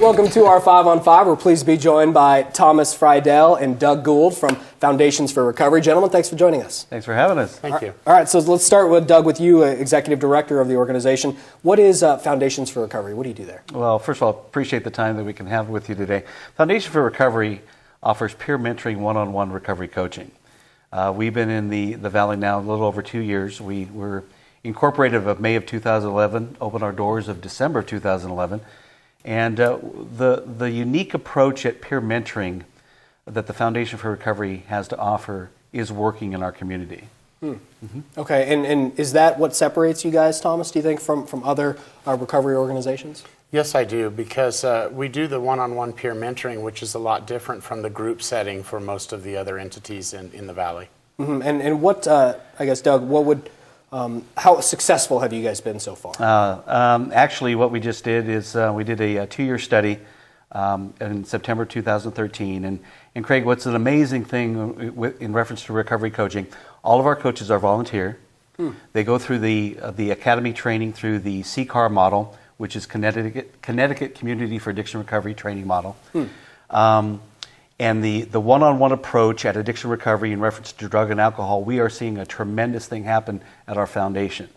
Welcome to our 5 on 5. We're pleased to be joined by Thomas Freidel and Doug Gould from Foundations for Recovery. Gentlemen, thanks for joining us. Thanks for having us. Thank you. All right, so let's start with Doug, with you, Executive Director of the organization. What is Foundations for Recovery? What do you do there? Well, first of all, appreciate the time that we can have with you today. Foundation for Recovery offers peer mentoring one-on-one recovery coaching. We've been in the Valley now a little over 2 years. We were incorporated of May of 2011, opened our doors of December of 2011. And the unique approach at peer mentoring that the Foundation for Recovery has to offer is working in our community. Okay, and is that what separates you guys, Thomas, do you think, from other recovery organizations? Yes, I do, because we do the one-on-one peer mentoring, which is a lot different from the group setting for most of the other entities in the Valley. And what, I guess, Doug, what would, how successful have you guys been so far? Actually, what we just did is we did a 2-year study in September 2013. And Craig, what's an amazing thing in reference to recovery coaching, all of our coaches are volunteer. They go through the academy training through the CCAR model, which is Connecticut Community for Addiction Recovery Training Model. And the one-on-one approach at addiction recovery in reference to drug and alcohol, we are seeing a tremendous thing happen at our foundation.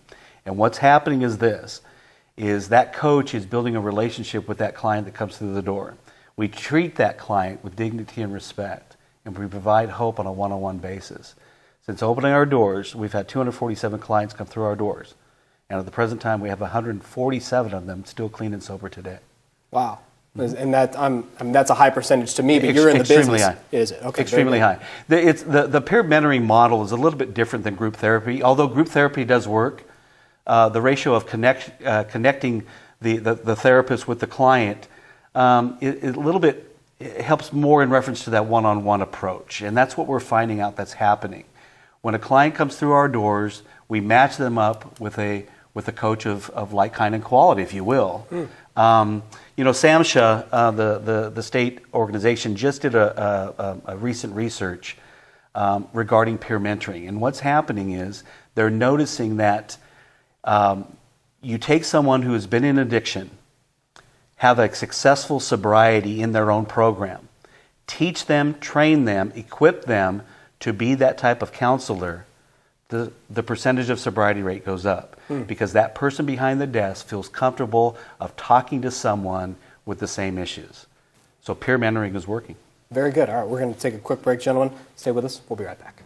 And what's happening is that coach is building a relationship with that client that comes through the door. We treat that client with dignity and respect, and we provide hope on a one-on-one basis. Since opening our doors, we've had 247 clients come through our doors. And at the present time, we have 147 of them still clean and sober today. Wow. And that's a high percentage to me, but you're in the business. Extremely high. Is it? Okay. Extremely high. The peer mentoring model is a little bit different than group therapy. Although group therapy does work, the ratio of connecting the therapist with the client it a little bit helps more in reference to that one-on-one approach. And that's what we're finding out that's happening. When a client comes through our doors, we match them up with a coach of like, kind, and quality, if you will. SAMHSA, the state organization, just did a recent research regarding peer mentoring. And what's happening is they're noticing that you take someone who has been in addiction, have a successful sobriety in their own program, teach them, train them, equip them to be that type of counselor, the percentage of sobriety rate goes up because that person behind the desk feels comfortable of talking to someone with the same issues. So peer mentoring is working. Very good. All right, we're going to take a quick break, gentlemen. Stay with us. We'll be right back.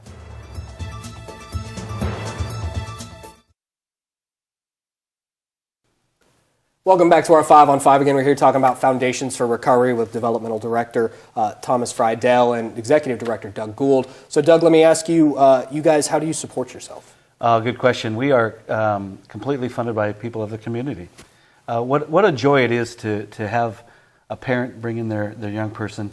Welcome back to our 5 on 5. Again, we're here talking about Foundations for Recovery with Developmental Director Thomas Freidel and Executive Director Doug Gould. So, Doug, let me ask you, you guys, how do you support yourself? Good question. We are completely funded by people of the community. What a joy it is to have a parent bring in their young person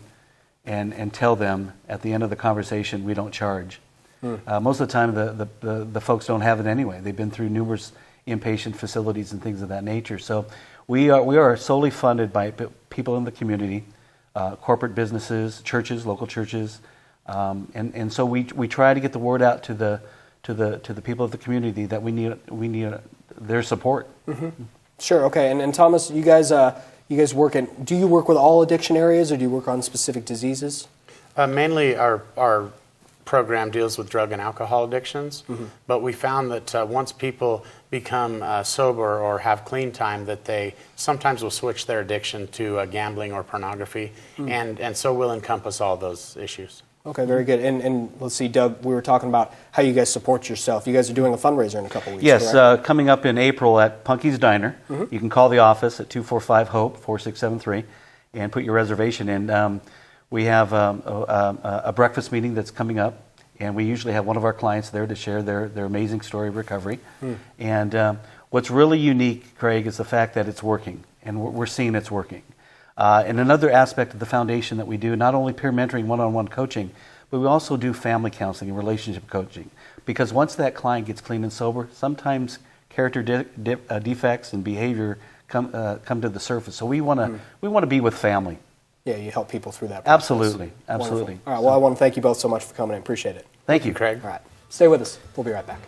and tell them at the end of the conversation, we don't charge. Most of the time, the folks don't have it anyway. They've been through numerous inpatient facilities and things of that nature. So we are solely funded by people in the community, corporate businesses, churches, local churches, and so we try to get the word out to the people of the community that we need their support. Sure. Okay. And Thomas, you guys work do you work with all addiction areas, or do you work on specific diseases? Mainly our program deals with drug and alcohol addictions, but we found that once people become sober or have clean time, that they sometimes will switch their addiction to gambling or pornography, and so we'll encompass all those issues. Okay, very good. And let's see, Doug, we were talking about how you guys support yourself. You guys are doing a fundraiser in a couple weeks, yes, coming up in April at Punky's Diner. You can call the office at 245-HOPE-4673 and put your reservation in. We have a breakfast meeting that's coming up, and we usually have one of our clients there to share their amazing story of recovery. And what's really unique, Craig, is the fact that it's working, and we're seeing it's working. And another aspect of the foundation that we do, not only peer mentoring, one-on-one coaching, but we also do family counseling and relationship coaching. Because once that client gets clean and sober, sometimes character defects and behavior come to the surface. So we want to be with family. Yeah, you help people through that process. Absolutely. Wonderful. All right, well, I want to thank you both so much for coming in. Appreciate it. Thank you, Craig. All right, stay with us. We'll be right back.